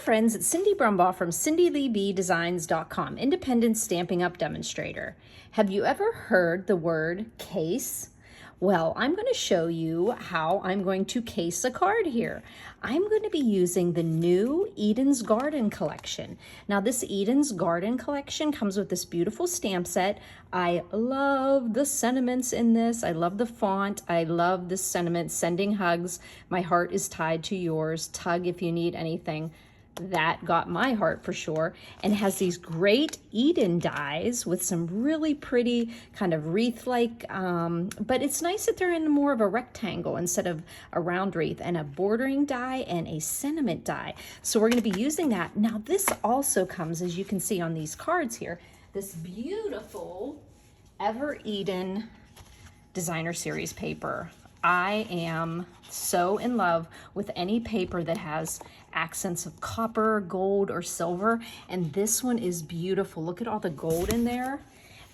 friends, it's Cindy Brumbaugh from CindyLeeBDesigns.com, independent Stampin' Up! Demonstrator. Have you ever heard the word case? Well, I'm going to show you how I'm going to case a card here. I'm going to be using the new Eden's Garden collection. Now this Eden's Garden collection comes with this beautiful stamp set. I love the sentiments in this. I love the font. I love the sentiment, sending hugs. My heart is tied to yours. Tug if you need anything. That got my heart for sure, and has these great Eden dies with some really pretty kind of wreath-like, but it's nice that they're in more of a rectangle instead of a round wreath, and a bordering die and a sentiment die. So we're going to be using that. Now this also comes, as you can see on these cards here, this beautiful Ever Eden designer series paper. I am so in love with any paper that has accents of copper, gold, or silver, and this one is beautiful. Look at all the gold in there.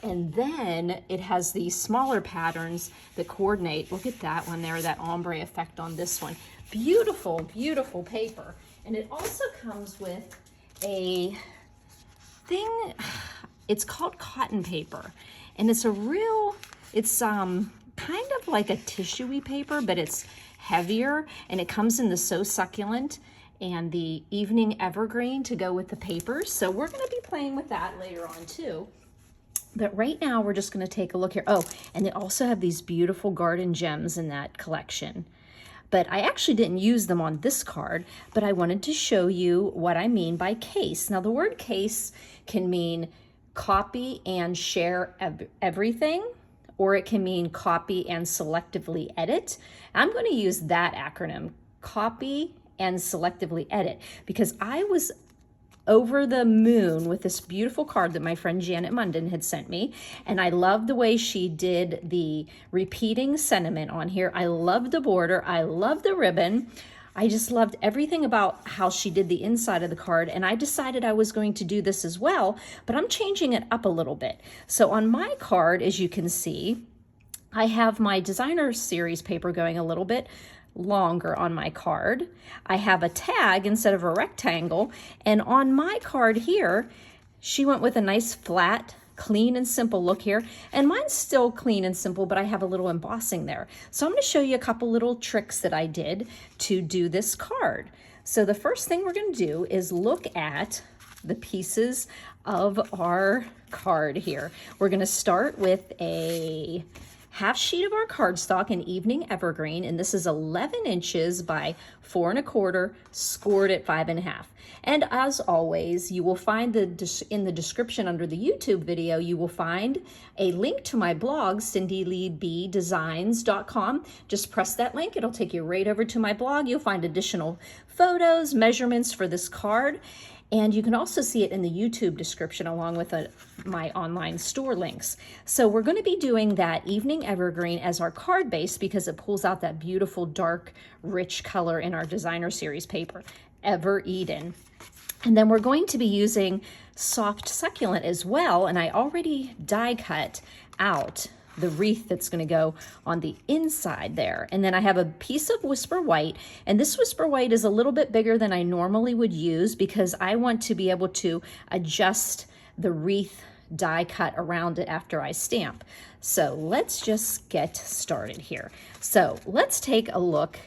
And then it has these smaller patterns that coordinate. Look at that one there, that ombre effect on this one. Beautiful, beautiful paper. And it also comes with a thing, it's called cotton paper. And it's a real, it's kind of like a tissue-y paper, but it's heavier, and it comes in the So Succulent and the Evening Evergreen to go with the papers. So we're going to be playing with that later on too. But right now we're just going to take a look here. Oh, and they also have these beautiful garden gems in that collection. But I actually didn't use them on this card, but I wanted to show you what I mean by case. Now the word case can mean copy and share everything, or it can mean copy and selectively edit. I'm going to use that acronym, copy and selectively edit, because I was over the moon with this beautiful card that my friend Janet Munden had sent me, and I love the way she did the repeating sentiment on here. I love the border, I love the ribbon. I just loved everything about how she did the inside of the card, and I decided I was going to do this as well, but I'm changing it up a little bit. So on my card, as you can see, I have my designer series paper going a little bit longer on my card. I have a tag instead of a rectangle, and on my card here, she went with a nice flat, clean and simple look here, and mine's still clean and simple, but I have a little embossing there. So I'm going to show you a couple little tricks that I did to do this card. So the first thing we're going to do is look at the pieces of our card here. We're going to start with a half sheet of our cardstock in Evening Evergreen, and this is 11 inches by 4 1/4, scored at 5 1/2. And as always, you will find in the description under the YouTube video, you will find a link to my blog, CindyLeeBDesigns.com. Just press that link, it'll take you right over to my blog. You'll find additional photos, measurements for this card, and you can also see it in the YouTube description along with my online store links. So we're going to be doing that Evening Evergreen as our card base because it pulls out that beautiful dark rich color in our designer series paper, Ever Eden. And then we're going to be using soft succulent as well, and I already die cut out the wreath that's going to go on the inside there. And then I have a piece of Whisper White, and this Whisper White is a little bit bigger than I normally would use because I want to be able to adjust the wreath die cut around it after I stamp. So let's just get started here. So let's take a look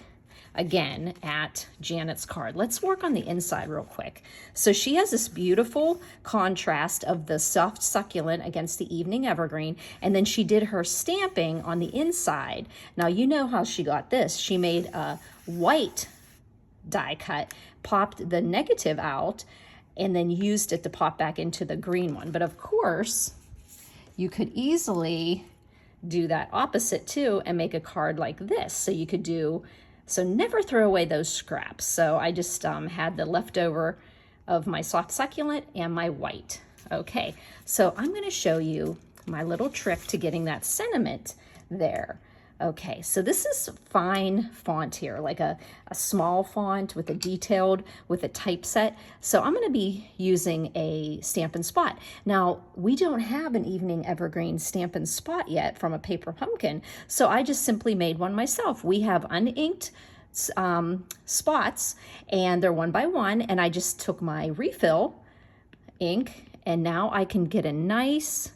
again at Janet's card. Let's work on the inside real quick. So she has this beautiful contrast of the soft succulent against the Evening Evergreen, and then she did her stamping on the inside. Now you know how she got this. She made a white die cut, popped the negative out, and then used it to pop back into the green one. But of course, you could easily do that opposite too and make a card like this. So you could do, so never throw away those scraps. So I just had the leftover of my soft succulent and my white. Okay, so I'm going to show you my little trick to getting that sentiment there. Okay, so this is fine font here, like a small font with a detailed, with a typeset. So I'm going to be using a Stampin' Spot. Now, we don't have an Evening Evergreen Stampin' Spot yet from a paper pumpkin, so I just simply made one myself. We have uninked spots, and they're one by one, and I just took my refill ink, and now I can get a nice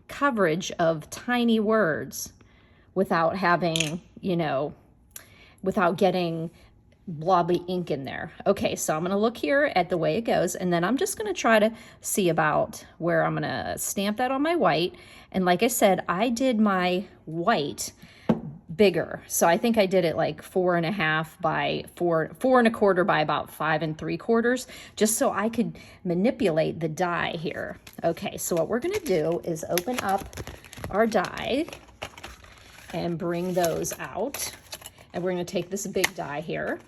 coverage of tiny words without having, you know, without getting blobby ink in there. Okay, so I'm gonna look here at the way it goes, and then I'm just gonna try to see about where I'm gonna stamp that on my white. And like I said, I did my white bigger. So I think I did it like 4.5 by 4.25 by about 5 3/4, just so I could manipulate the die here. Okay, so what we're gonna do is open up our die and bring those out. And we're gonna take this big die here.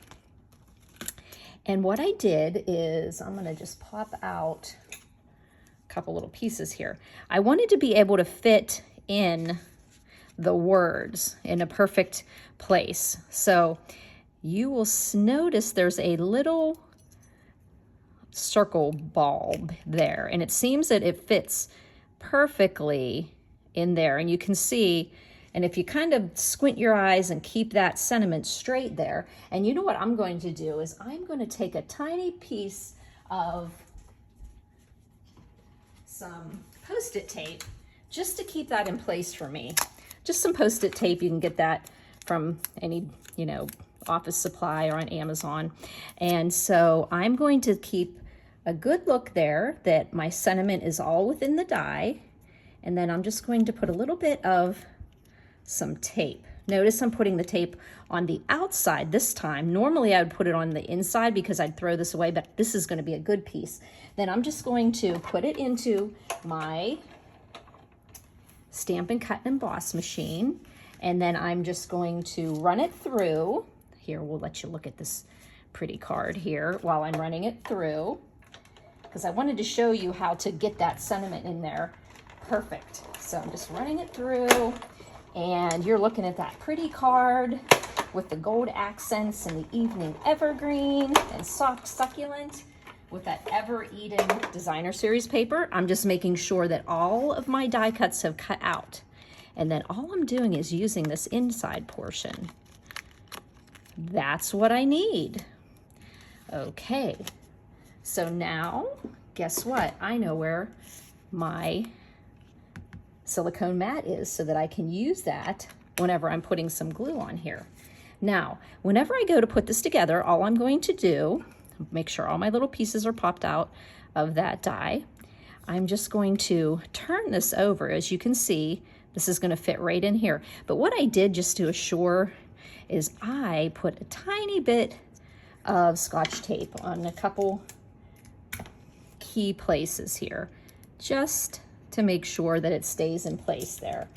And what I did is I'm gonna just pop out a couple little pieces here. I wanted to be able to fit in the words in a perfect place. So you will notice there's a little circle bulb there, and it seems that it fits perfectly in there. And you can see, and if you kind of squint your eyes and keep that sentiment straight there, and you know what I'm going to do is I'm going to take a tiny piece of some Post-it tape just to keep that in place for me. Just some Post-it tape. You can get that from any, you know, office supply or on Amazon. And so I'm going to keep a good look there that my sentiment is all within the die. And then I'm just going to put a little bit of some tape. Notice I'm putting the tape on the outside this time. Normally I would put it on the inside because I'd throw this away, but this is going to be a good piece. Then I'm just going to put it into my Stamp and Cut and Emboss machine, and then I'm just going to run it through. Here, we'll let you look at this pretty card here while I'm running it through, because I wanted to show you how to get that sentiment in there perfect. So I'm just running it through, and you're looking at that pretty card with the gold accents and the evening evergreen and soft succulent with that Ever Eden Designer Series paper. I'm just making sure that all of my die cuts have cut out. And then all I'm doing is using this inside portion. That's what I need. Okay, so now, guess what? I know where my silicone mat is so that I can use that whenever I'm putting some glue on here. Now, whenever I go to put this together, all I'm going to do, make sure all my little pieces are popped out of that die. I'm just going to turn this over. As you can see, this is going to fit right in here. But what I did just to assure is I put a tiny bit of Scotch tape on a couple key places here, just to make sure that it stays in place there.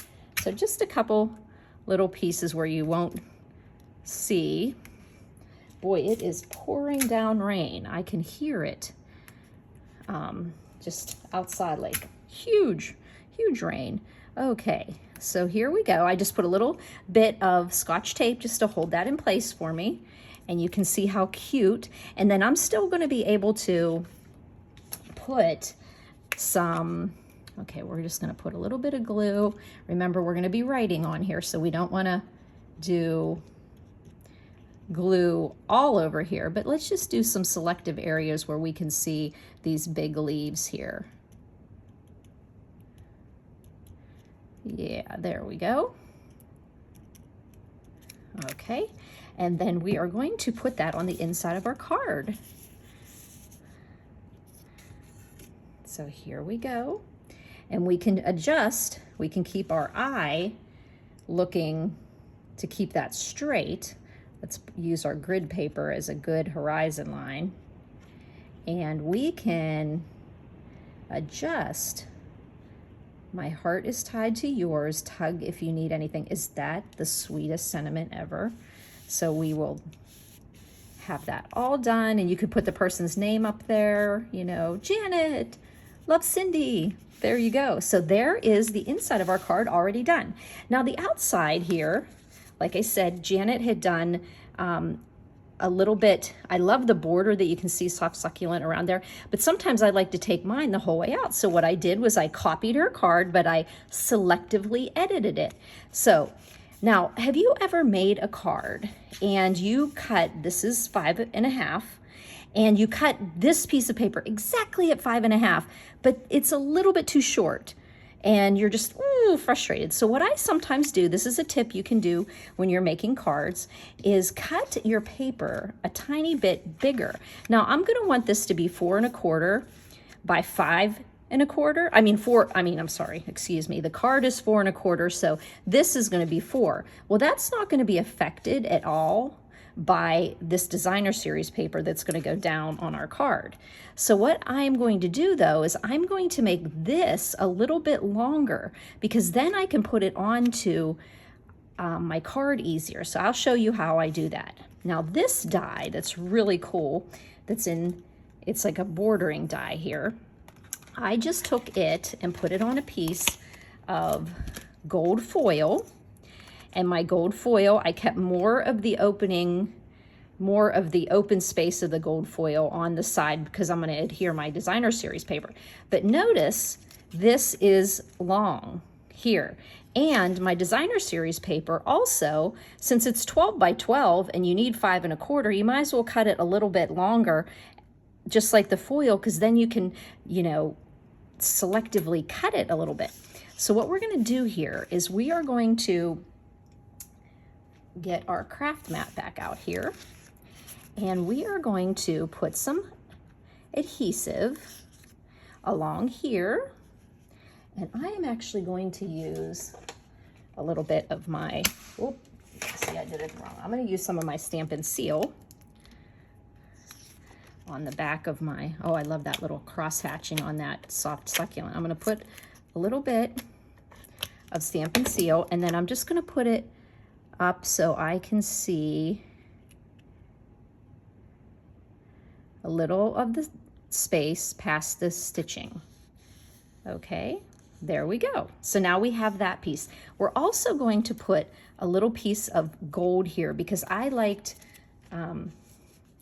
So just a couple little pieces where you won't see. Boy, it is pouring down rain. I can hear it just outside, like huge, huge rain. Okay, so here we go. I just put a little bit of Scotch tape just to hold that in place for me. And you can see how cute. And then I'm still going to be able to put some, okay, we're just going to put a little bit of glue. Remember, we're going to be writing on here, so we don't want to do glue all over here, but let's just do some selective areas where we can see these big leaves here. Yeah, there we go. Okay, and then we are going to put that on the inside of our card. So here we go, and we can adjust, we can keep our eye looking to keep that straight. Let's use our grid paper as a good horizon line. And we can adjust. My heart is tied to yours. Tug if you need anything. Is that the sweetest sentiment ever? So we will have that all done. And you could put the person's name up there. You know, Janet, love Cindy. There you go. So there is the inside of our card already done. Now the outside here, like I said, Janet had done a little bit. I love the border that you can see soft succulent around there, but sometimes I like to take mine the whole way out. So what I did was I copied her card, but I selectively edited it. So Now, have you ever made a card and you cut, this is 5.5, and you cut this piece of paper exactly at 5.5, but it's a little bit too short and you're just frustrated. So what I sometimes do, this is a tip you can do when you're making cards, is cut your paper a tiny bit bigger. Now I'm gonna want this to be 4.25 by 5.25. Excuse me. The card is 4.25, so this is gonna be 4. Well, that's not gonna be affected at all by this designer series paper that's going to go down on our card. So what I'm going to do though is I'm going to make this a little bit longer, because then I can put it onto my card easier. So I'll show you how I do that. Now this die that's really cool, it's like a bordering die here. I just took it and put it on a piece of gold foil. And my gold foil, I kept more of the open space of the gold foil on the side because I'm going to adhere my designer series paper. But notice this is long here. And my designer series paper also, since it's 12 by 12 and you need 5.25, you might as well cut it a little bit longer, just like the foil, because then you can, selectively cut it a little bit. So what we're going to do here is we are going to get our craft mat back out here, and we are going to put some adhesive along here, and I am actually going to use a little bit of my, see, I did it wrong. I'm going to use some of my Stampin' Seal on the back of my, I love that little cross hatching on that soft succulent. I'm going to put a little bit of Stampin' Seal, and then I'm just going to put it up so I can see a little of the space past the stitching. Okay, there we go. So now we have that piece. We're also going to put a little piece of gold here because I liked,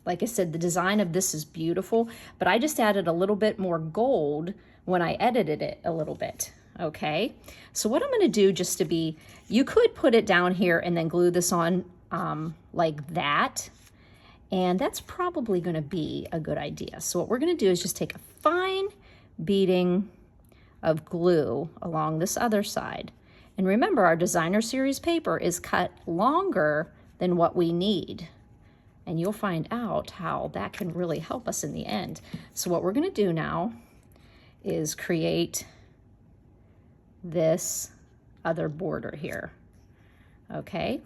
like I said, the design of this is beautiful, but I just added a little bit more gold when I edited it a little bit. Okay, so what I'm going to do, just to be, you could put it down here and then glue this on like that, and that's probably going to be a good idea. So what we're going to do is just take a fine beading of glue along this other side. And remember, our designer series paper is cut longer than what we need. And you'll find out how that can really help us in the end. So what we're going to do now is create this other border here. Okay,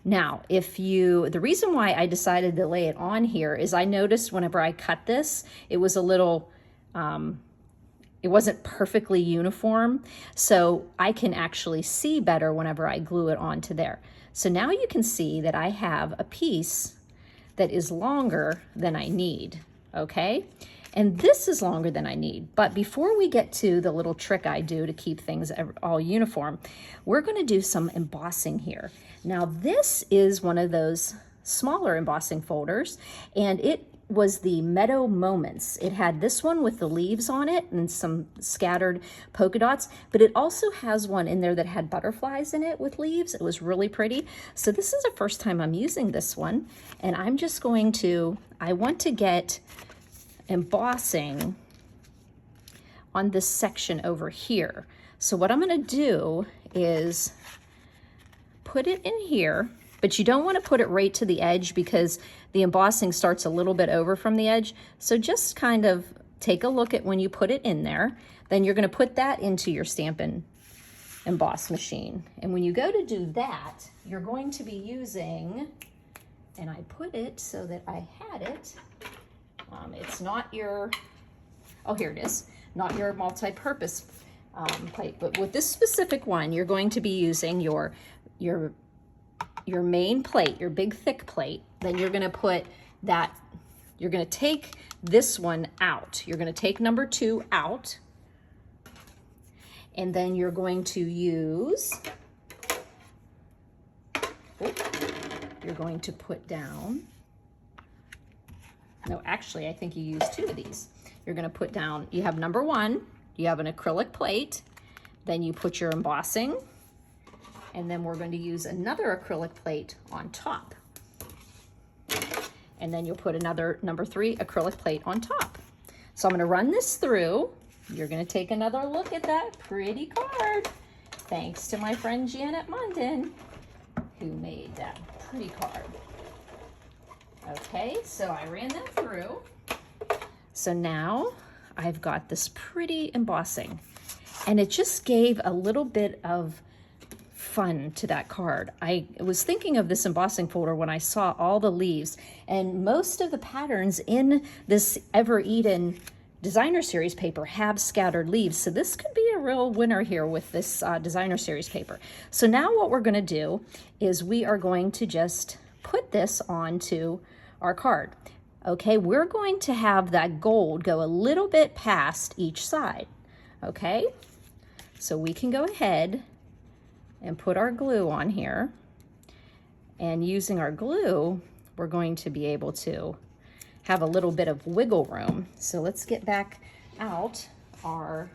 now the reason why I decided to lay it on here is I noticed whenever I cut this, it was a little, it wasn't perfectly uniform, so I can actually see better whenever I glue it onto there. So now you can see that I have a piece that is longer than I need, okay? And this is longer than I need. But before we get to the little trick I do to keep things all uniform, we're gonna do some embossing here. Now this is one of those smaller embossing folders, and it was the Meadow Moments. It had this one with the leaves on it and some scattered polka dots, but it also has one in there that had butterflies in it with leaves. It was really pretty. So this is the first time I'm using this one, and I'm just going to, I want to get embossing on this section over here. So what I'm going to do is put it in here, but you don't want to put it right to the edge because the embossing starts a little bit over from the edge. So just kind of take a look at when you put it in there. Then you're going to put that into your Stampin' Emboss machine. And when you go to do that, you're going to be using, and I put it so that I had it, it's not your, here it is, not your multi-purpose plate, but with this specific one, you're going to be using your main plate, your big thick plate. Then you're going to put that, you're going to take this one out. You're going to take number 2 out, and then you're going to use, you're going to put down, no, actually, I think you use 2 of these. You're going to put down, you have number 1, you have an acrylic plate, then you put your embossing, And then we're going to use another acrylic plate on top. And then you'll put another number 3 acrylic plate on top. So I'm going to run this through. You're going to take another look at that pretty card. Thanks to my friend Janet Munden, who made that pretty card. Okay, so I ran that through. So now I've got this pretty embossing, and it just gave a little bit of fun to that card. I was thinking of this embossing folder when I saw all the leaves, and most of the patterns in this Ever Eden designer series paper have scattered leaves, so this could be a real winner here with this designer series paper. So now what we're going to do is we are going to just put this onto our card. Okay, we're going to have that gold go a little bit past each side. Okay, so we can go ahead and put our glue on here, and using our glue we're going to be able to have a little bit of wiggle room. So let's get back out our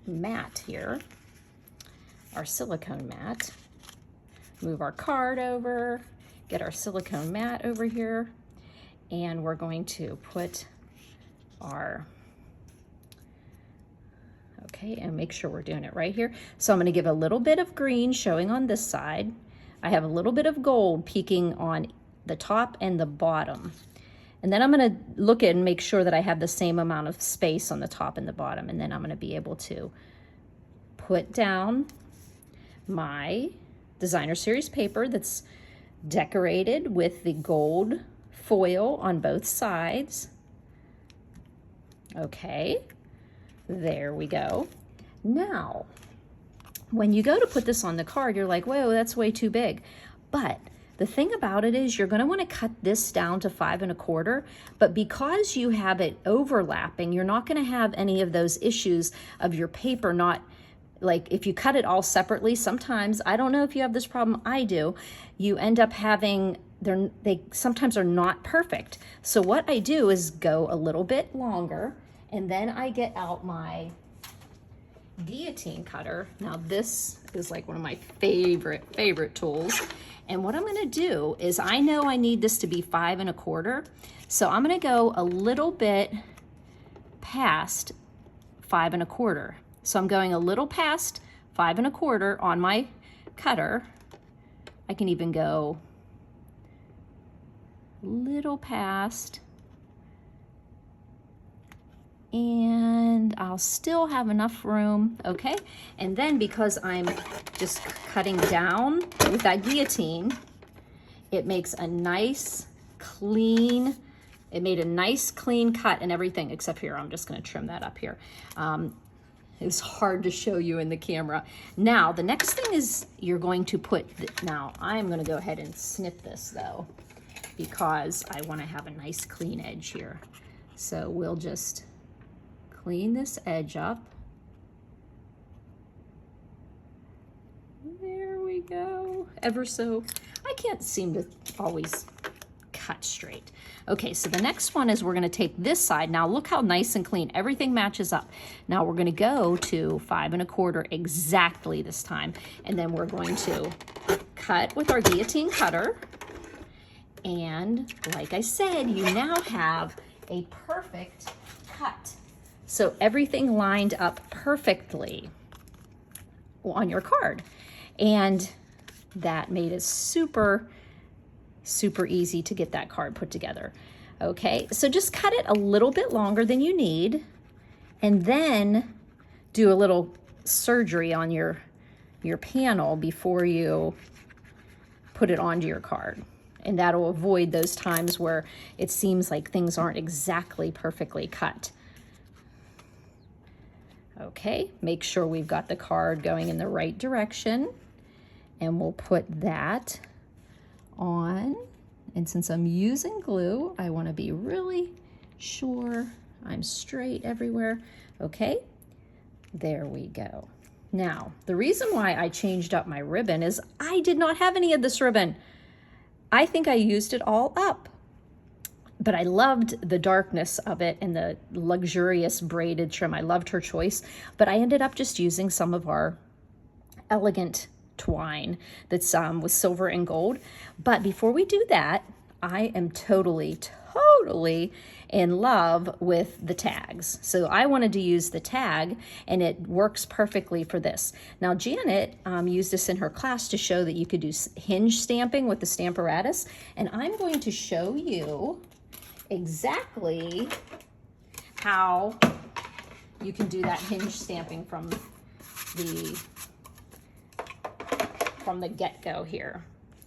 mat here, our silicone mat. Move our card over, get our silicone mat over here, and we're going to put our, okay, and make sure we're doing it right here. So I'm going to give a little bit of green showing on this side. I have a little bit of gold peeking on the top and the bottom. And then I'm going to look at and make sure that I have the same amount of space on the top and the bottom. And then I'm going to be able to put down my designer series paper that's decorated with the gold foil on both sides. Okay, there we go. Now, when you go to put this on the card, you're like, whoa, that's way too big. But the thing about it is you're going to want to cut this down to 5 1/4, but because you have it overlapping, you're not going to have any of those issues of your paper not, like if you cut it all separately, sometimes, I don't know if you have this problem, I do, you end up having, they sometimes are not perfect. So what I do is go a little bit longer, and then I get out my guillotine cutter. Now this is like one of my favorite tools. And what I'm gonna do is, I know I need this to be 5 1/4. So I'm gonna go a little bit past 5 1/4. So I'm going a little past 5 1/4 on my cutter. I can even go a little past, and I'll still have enough room, okay? And then because I'm just cutting down with that guillotine, it makes a nice clean, it made a nice clean cut and everything, except here, I'm just gonna trim that up here. It's hard to show you in the camera. Now, the next thing is you're going to put, now I'm gonna go ahead and snip this though, because I wanna have a nice clean edge here. So we'll just clean this edge up. There we go. Ever so, I can't seem to always cut straight. Okay, so the next one is we're gonna take this side. Now look how nice and clean, everything matches up. Now we're gonna go to 5 1/4 exactly this time. And then we're going to cut with our guillotine cutter. And like I said, you now have a perfect cut. So everything lined up perfectly on your card. And that made it super easy to get that card put together. Okay, so just cut it a little bit longer than you need, and then do a little surgery on your panel before you put it onto your card. And that'll avoid those times where it seems like things aren't exactly perfectly cut. Okay, make sure we've got the card going in the right direction, and we'll put that on. And since I'm using glue, I want to be really sure I'm straight everywhere. Okay, there we go. Now, the reason why I changed up my ribbon is I did not have any of this ribbon. I think I used it all up. but I loved the darkness of it and the luxurious braided trim. I loved her choice, but I ended up just using some of our elegant twine that's with silver and gold. But before we do that, I am totally in love with the tags. So I wanted to use the tag, and it works perfectly for this. Now Janet used this in her class to show that you could do hinge stamping with the Stamparatus, and I'm going to show you exactly how you can do that hinge stamping from the get-go here.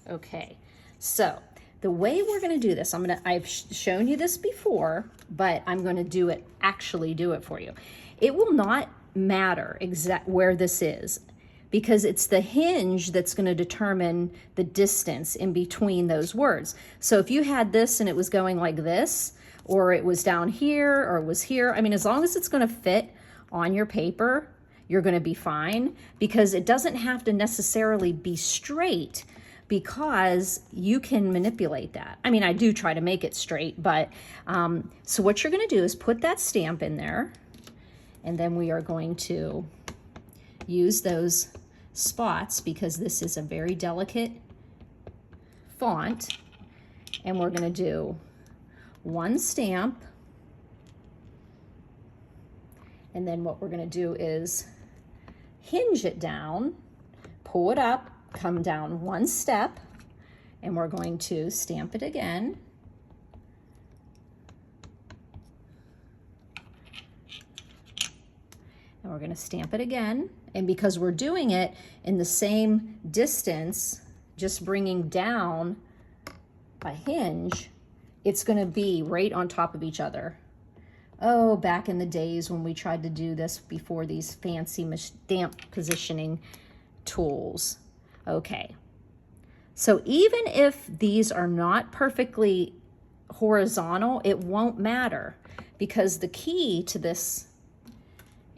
Okay, so the way we're going to do this, I've shown you this before, but I'm going to actually do it for you. It will not matter where this is, because it's the hinge that's going to determine the distance in between those words. So if you had this and it was going like this, or it was down here, or it was here, I mean, as long as it's going to fit on your paper, you're going to be fine, because it doesn't have to necessarily be straight, because you can manipulate that. I mean, I do try to make it straight, but so what you're going to do is put that stamp in there, and then we are going to use those spots, because this is a very delicate font, and we're going to do one stamp, and then what we're going to do is hinge it down, pull it up, come down one step, and we're going to stamp it again. And we're going to stamp it again. And because we're doing it in the same distance, just bringing down a hinge, it's going to be right on top of each other. Oh, back in the days when we tried to do this before these fancy stamp positioning tools. Okay, so even if these are not perfectly horizontal, it won't matter, because the key to this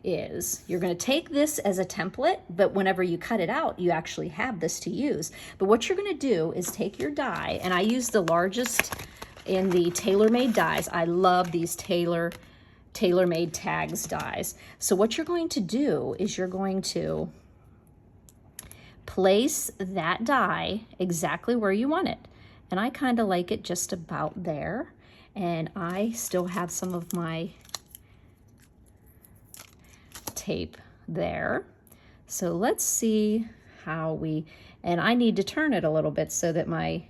is you're going to take this as a template, but whenever you cut it out, you actually have this to use. But what you're going to do is take your die, and I use the largest in the TaylorMade dies. I love these TaylorMade tags dies. So what you're going to do is you're going to place that die exactly where you want it. And I kind of like it just about there. And I still have some of my tape there. So let's see how and I need to turn it a little bit so that my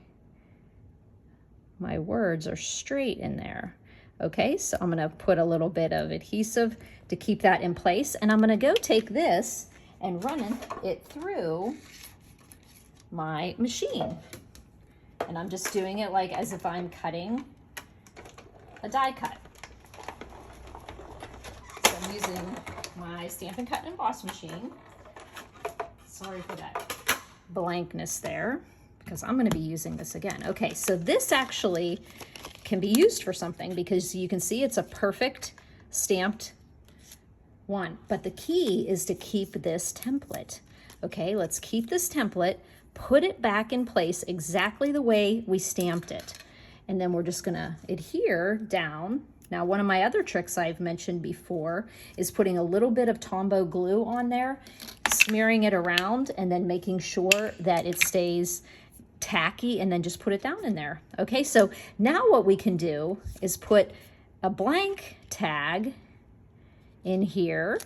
words are straight in there. Okay, so I'm gonna put a little bit of adhesive to keep that in place, and I'm gonna go take this and run it through my machine. And I'm just doing it like as if I'm cutting a die cut. So I'm using my Stampin' Cut and Emboss machine. Sorry for that blankness there, because I'm going to be using this again. Okay, so this actually can be used for something, because you can see it's a perfect stamped one. But the key is to keep this template. Okay, let's keep this template, put it back in place exactly the way we stamped it. And then we're just going to adhere down. Now, one of my other tricks I've mentioned before is putting a little bit of Tombow glue on there, smearing it around, and then making sure that it stays tacky, and then just put it down in there. Okay, so now what we can do is put a blank tag in here,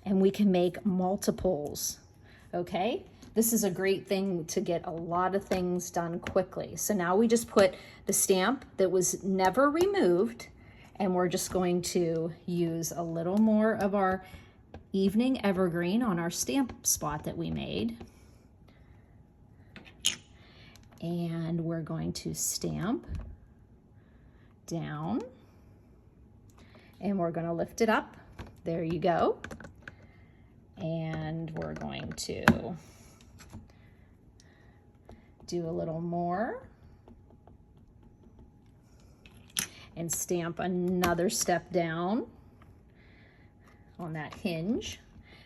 and we can make multiples. Okay, this is a great thing to get a lot of things done quickly. So now we just put the stamp that was never removed, and we're just going to use a little more of our evening evergreen on our stamp spot that we made. And we're going to stamp down, and we're going to lift it up. There you go. And we're going to do a little more and stamp another step down on that hinge.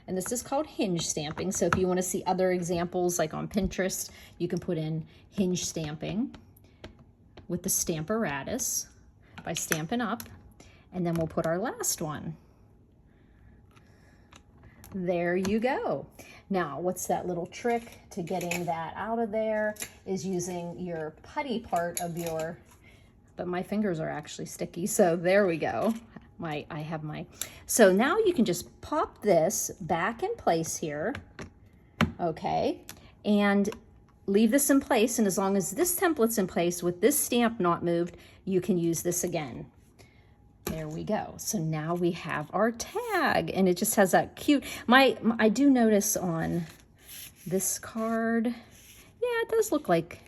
And this is called hinge stamping. So if you want to see other examples, like on Pinterest, you can put in hinge stamping. with the Stamparatus by Stampin' Up, and then we'll put our last one. There you go. Now, what's that little trick to getting that out of there is using your putty part of your, but my fingers are actually sticky, so there we go. So now you can just pop this back in place here, okay, and leave this in place, and as long as this template's in place with this stamp not moved, you can use this again. There we go. So now we have our tag, and it just has that cute, I do notice on this card, yeah, it does look like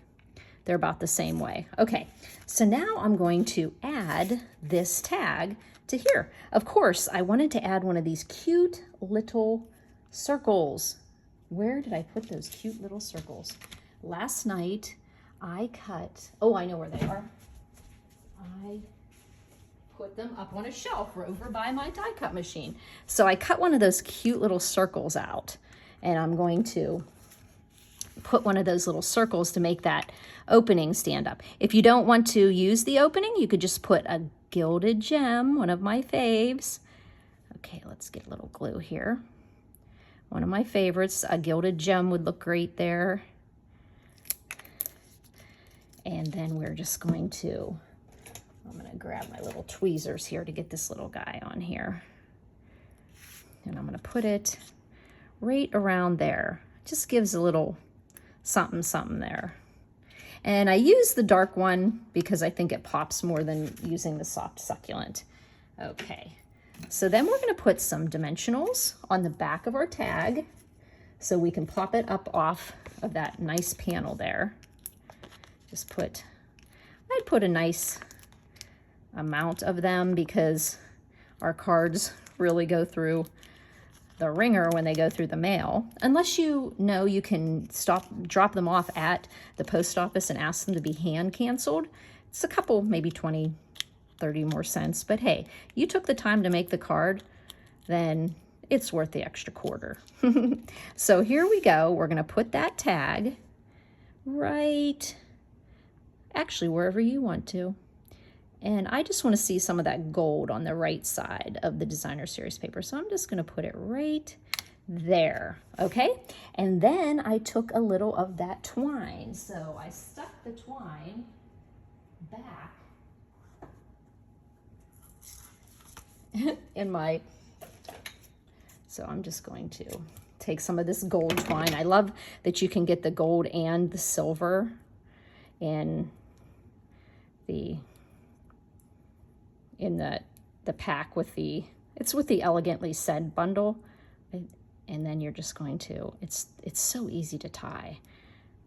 they're about the same way. Okay, so now I'm going to add this tag to here. Of course, I wanted to add one of these cute little circles. Where did I put those cute little circles? Last night I cut, oh, I know where they are. I put them up on a shelf over by my die cut machine. So I cut one of those cute little circles out, and I'm going to put one of those little circles to make that opening stand up. If you don't want to use the opening, you could just put a gilded gem, one of my faves. Okay, let's get a little glue here. One of my favorites, a gilded gem would look great there. And then we're just going to, I'm going to grab my little tweezers here to get this little guy on here. And I'm going to put it right around there. Just gives a little something, something there. And I use the dark one because I think it pops more than using the soft succulent. Okay, so then we're going to put some dimensionals on the back of our tag so we can pop it up off of that nice panel there. Just I'd put a nice amount of them because our cards really go through the ringer when they go through the mail. Unless you know you can drop them off at the post office and ask them to be hand canceled. It's a couple, maybe 20, 30 more cents, but hey, you took the time to make the card, then it's worth the extra quarter. So here we go. We're gonna put that tag right, actually wherever you want to. And I just want to see some of that gold on the right side of the designer series paper. So I'm just going to put it right there. Okay. And then I took a little of that twine. So I stuck the twine back in my, so I'm just going to take some of this gold twine. I love that you can get the gold and the silver in the pack with it's with the Elegantly Said bundle, and then you're just going to, it's so easy to tie,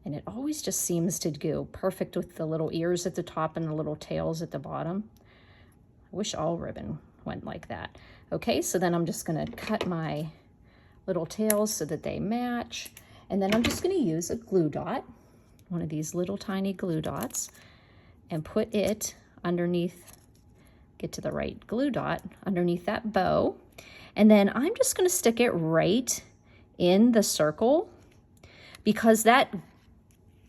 and it always just seems to go perfect with the little ears at the top and the little tails at the bottom. I wish all ribbon went like that. Okay, so then I'm just going to cut my little tails so that they match, and then I'm just going to use a glue dot, one of these little tiny glue dots, and put it underneath, get to the right glue dot underneath that bow. And then I'm just going to stick it right in the circle because that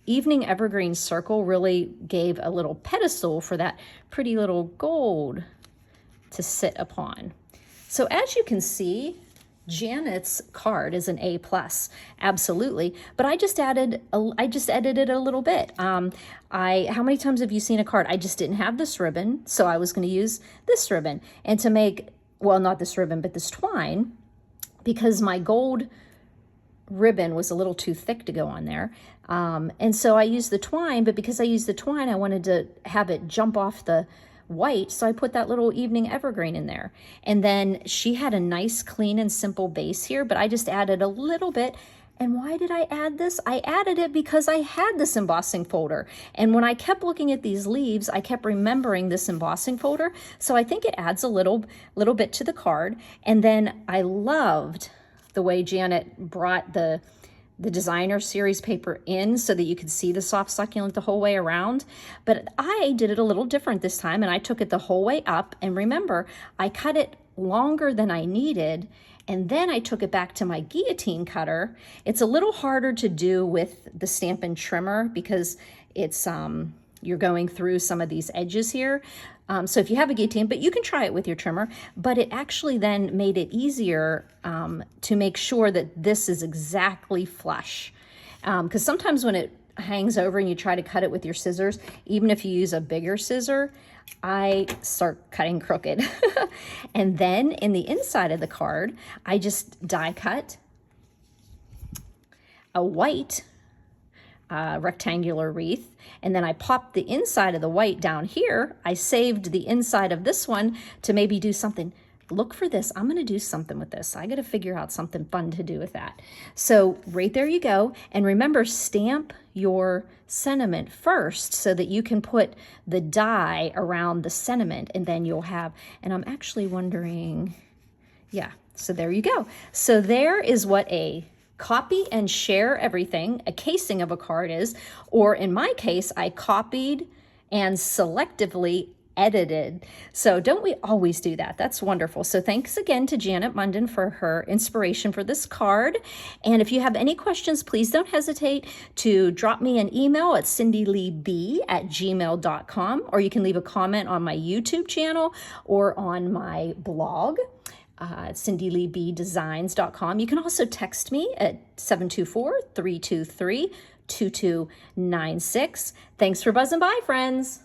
evening evergreen circle really gave a little pedestal for that pretty little gold to sit upon. So as you can see, Janet's card is an A+, absolutely. But I just edited a little bit. How many times have you seen a card? I just didn't have this ribbon, so I was going to use this ribbon. And to make, well, not this ribbon, but this twine, because my gold ribbon was a little too thick to go on there. And so I used the twine, but because I used the twine, I wanted to have it jump off the white, so I put that little evening evergreen in there. And then she had a nice clean and simple base here, but I just added a little bit. And why did I add this? I added it because I had this embossing folder, and when I kept looking at these leaves, I kept remembering this embossing folder, so I think it adds a little bit to the card. And then I loved the way Janet brought the designer series paper in so that you could see the soft succulent the whole way around. But I did it a little different this time, and I took it the whole way up. And remember, I cut it longer than I needed, and then I took it back to my guillotine cutter. It's a little harder to do with the Stampin' Trimmer because it's you're going through some of these edges here. So if you have a guillotine, but you can try it with your trimmer, but it actually then made it easier to make sure that this is exactly flush. Because sometimes when it hangs over and you try to cut it with your scissors, even if you use a bigger scissor, I start cutting crooked. And then in the inside of the card, I just die cut a white rectangular wreath, and then I popped the inside of the white down here. I saved the inside of this one to maybe do something. Look for this. I'm going to do something with this. I got to figure out something fun to do with that. So right there you go. And remember, stamp your sentiment first so that you can put the die around the sentiment, and then you'll have, and I'm actually wondering, yeah, so there you go. So there is what a copy and share everything, a casing of a card is, or in my case, I copied and selectively edited. So don't we always do that? That's wonderful. So thanks again to Janet Munden for her inspiration for this card. And if you have any questions, please don't hesitate to drop me an email at cindyleeb@gmail.com, or you can leave a comment on my YouTube channel or on my blog. cindyleebdesigns.com. You can also text me at 724-323-2296. Thanks for buzzing by, friends.